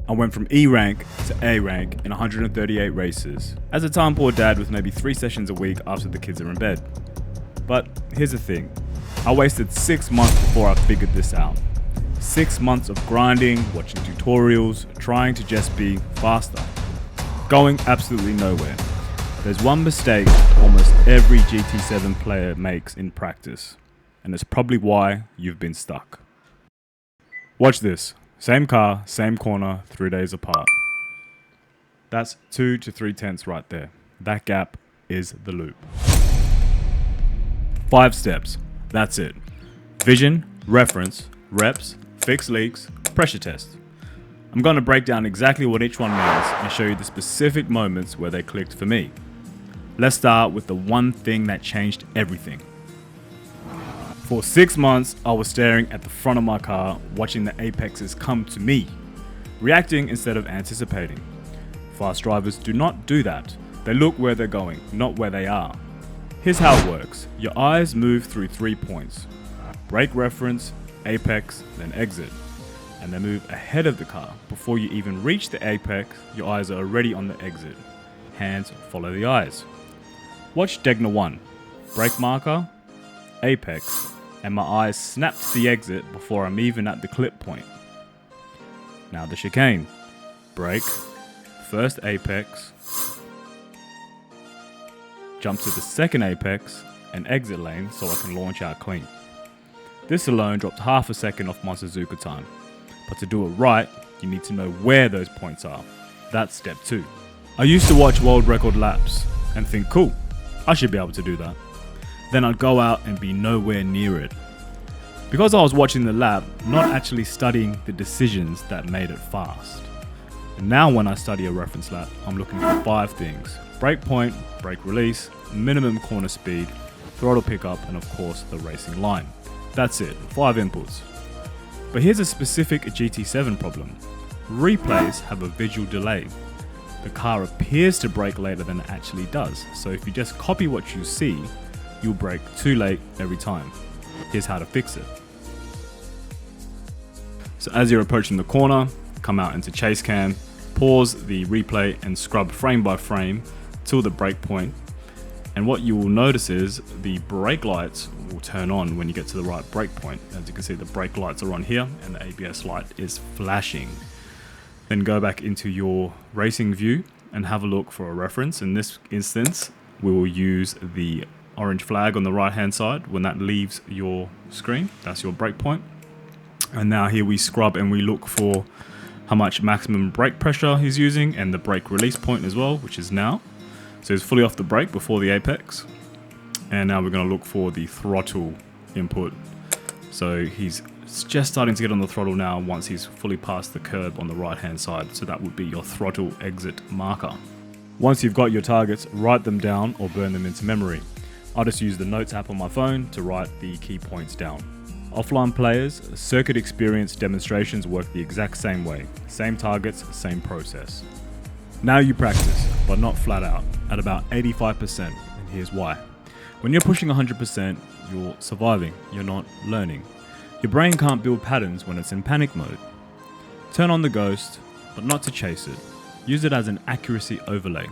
I went from E rank to A rank in 138 races, as a time poor dad with maybe 3 sessions a week after the kids are in bed. But here's the thing, I wasted 6 months before I figured this out. 6 months of grinding, watching tutorials, trying to just be faster. Going absolutely nowhere. There's one mistake almost every GT7 player makes in practice, and it's probably why you've been stuck. Watch this. Same car, same corner, 3 days apart. That's 2 to 3 tenths right there. That gap is the loop. 5 steps. That's it. Vision, reference, reps, fix leaks, pressure test. I'm going to break down exactly what each one means and show you the specific moments where they clicked for me. Let's start with the one thing that changed everything. For 6 months, I was staring at the front of my car, watching the apexes come to me, reacting instead of anticipating. Fast drivers do not do that. They look where they're going, not where they are. Here's how it works. Your eyes move through 3 points: brake reference, apex, then exit. And they move ahead of the car. Before you even reach the apex, your eyes are already on the exit. Hands follow the eyes. Watch Degner 1. Brake marker, apex, and my eyes snap to the exit before I'm even at the clip point. Now the chicane. Brake, first apex, jump to the second apex and exit lane so I can launch out clean. This alone dropped half a second off my Suzuka time. But to do it right, you need to know where those points are. That's step 2. I used to watch world record laps and think, cool, I should be able to do that. Then I'd go out and be nowhere near it. Because I was watching the lap, not actually studying the decisions that made it fast. And now when I study a reference lap, I'm looking for 5 things: brake point, brake release, minimum corner speed, throttle pickup, and of course the racing line. That's it, 5 inputs. But here's a specific GT7 problem. Replays have a visual delay. The car appears to brake later than it actually does, so if you just copy what you see, you'll brake too late every time. Here's how to fix it. So as you're approaching the corner, come out into chase cam, pause the replay and scrub frame by frame till the brake point. And what you will notice is the brake lights will turn on when you get to the right brake point. As you can see, the brake lights are on here and the ABS light is flashing. Then go back into your racing view and have a look for a reference. In this instance, we will use the orange flag on the right hand side. When that leaves your screen, that's your brake point. And now here we scrub and we look for how much maximum brake pressure he's using and the brake release point as well, which is now. So he's fully off the brake before the apex. And now we're going to look for the throttle input. So he's just starting to get on the throttle now once he's fully past the curb on the right hand side. So that would be your throttle exit marker. Once you've got your targets, write them down or burn them into memory. I'll just use the notes app on my phone to write the key points down. Offline players, circuit experience demonstrations work the exact same way. Same targets, same process. Now you practice, but not flat out, at about 85%, and here's why. When you're pushing 100%, you're surviving, you're not learning. Your brain can't build patterns when it's in panic mode. Turn on the ghost, but not to chase it. Use it as an accuracy overlay.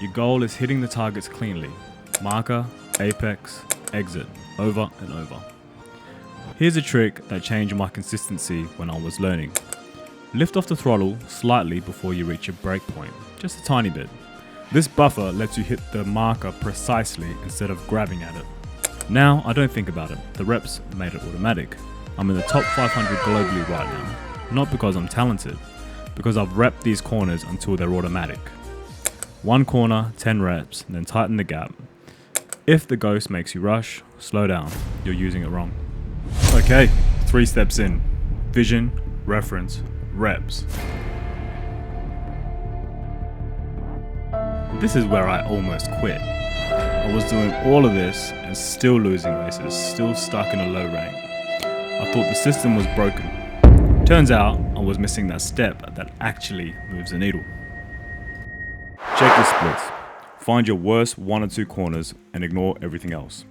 Your goal is hitting the targets cleanly. Marker, apex, exit, over and over. Here's a trick that changed my consistency when I was learning. Lift off the throttle slightly before you reach your brake point, just a tiny bit. This buffer lets you hit the marker precisely instead of grabbing at it. Now I don't think about it, the reps made it automatic. I'm in the top 500 globally right now, not because I'm talented, because I've repped these corners until they're automatic. 1 corner, 10 reps, and then tighten the gap. If the ghost makes you rush, slow down, you're using it wrong. Okay, 3 steps in. Vision, reference, reps. This is where I almost quit. I was doing all of this and still losing races, still stuck in a low rank. I thought the system was broken. Turns out I was missing that step that actually moves the needle. Check your splits. Find your worst 1 or 2 corners and ignore everything else.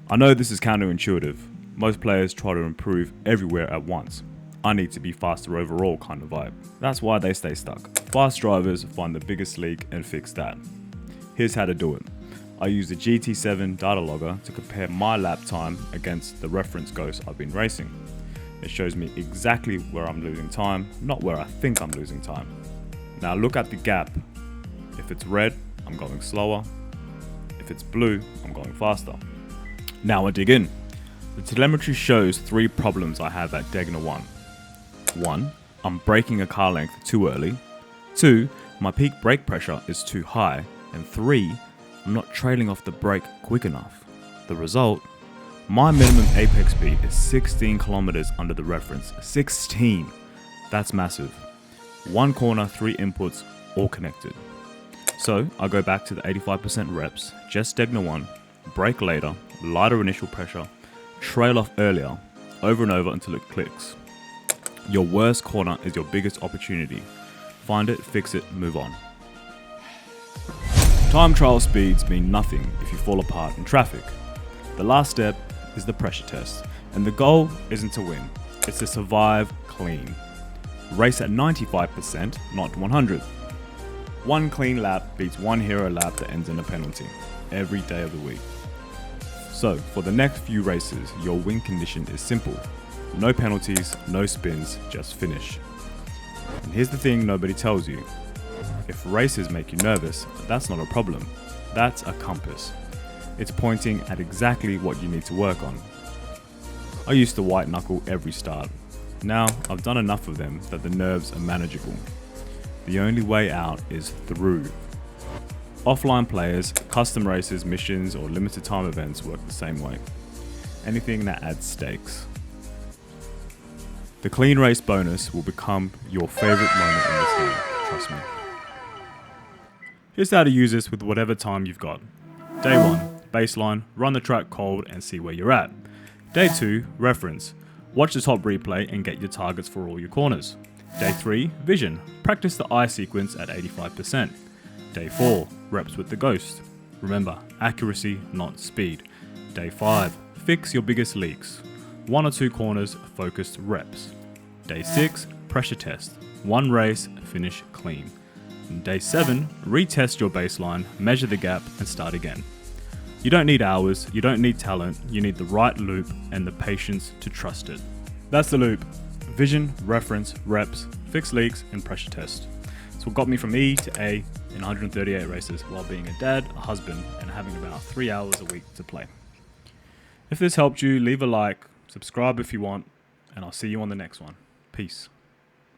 I know this is counterintuitive. Most players try to improve everywhere at once. I need to be faster overall kind of vibe. That's why they stay stuck. Fast drivers find the biggest leak and fix that. Here's how to do it. I use the GT7 data logger to compare my lap time against the reference ghost I've been racing. It shows me exactly where I'm losing time, not where I think I'm losing time. Now look at the gap. If it's red, I'm going slower. If it's blue, I'm going faster. Now I dig in. The telemetry shows 3 problems I have at Degner 1. 1. I'm braking a car length too early. 2. My peak brake pressure is too high. And 3. I'm not trailing off the brake quick enough. The result? My minimum apex speed is 16 kilometers under the reference. 16! That's massive. 1 corner, 3 inputs, all connected. So I go back to the 85% reps, just Degner 1, brake later, lighter initial pressure, trail off earlier, over and over until it clicks. Your worst corner is your biggest opportunity. Find it, fix it, move on. Time trial speeds mean nothing if you fall apart in traffic. The last step is the pressure test, and the goal isn't to win, it's to survive clean. Race at 95%, not 100. 1 clean lap beats 1 hero lap that ends in a penalty, every day of the week. So, for the next few races, your win condition is simple. No penalties, no spins, just finish. And here's the thing nobody tells you. If races make you nervous, that's not a problem. That's a compass. It's pointing at exactly what you need to work on. I used to white knuckle every start. Now, I've done enough of them that the nerves are manageable. The only way out is through. Offline players, custom races, missions, or limited time events work the same way. Anything that adds stakes. The clean race bonus will become your favorite moment in this game, trust me. Here's how to use this with whatever time you've got. Day 1, baseline, run the track cold and see where you're at. Day 2, reference. Watch the top replay and get your targets for all your corners. Day 3, vision. Practice the eye sequence at 85%. Day 4, reps with the ghost. Remember, accuracy, not speed. Day 5, fix your biggest leaks. 1 or 2 corners, focused reps. Day 6, pressure test. 1 race, finish clean. And day 7, retest your baseline, measure the gap, and start again. You don't need hours, you don't need talent, you need the right loop and the patience to trust it. That's the loop. Vision, reference, reps, fix leaks, and pressure test. It's what got me from E to A in 138 races while being a dad, a husband, and having about 3 hours a week to play. If this helped you, leave a like, subscribe if you want, and I'll see you on the next one. Peace.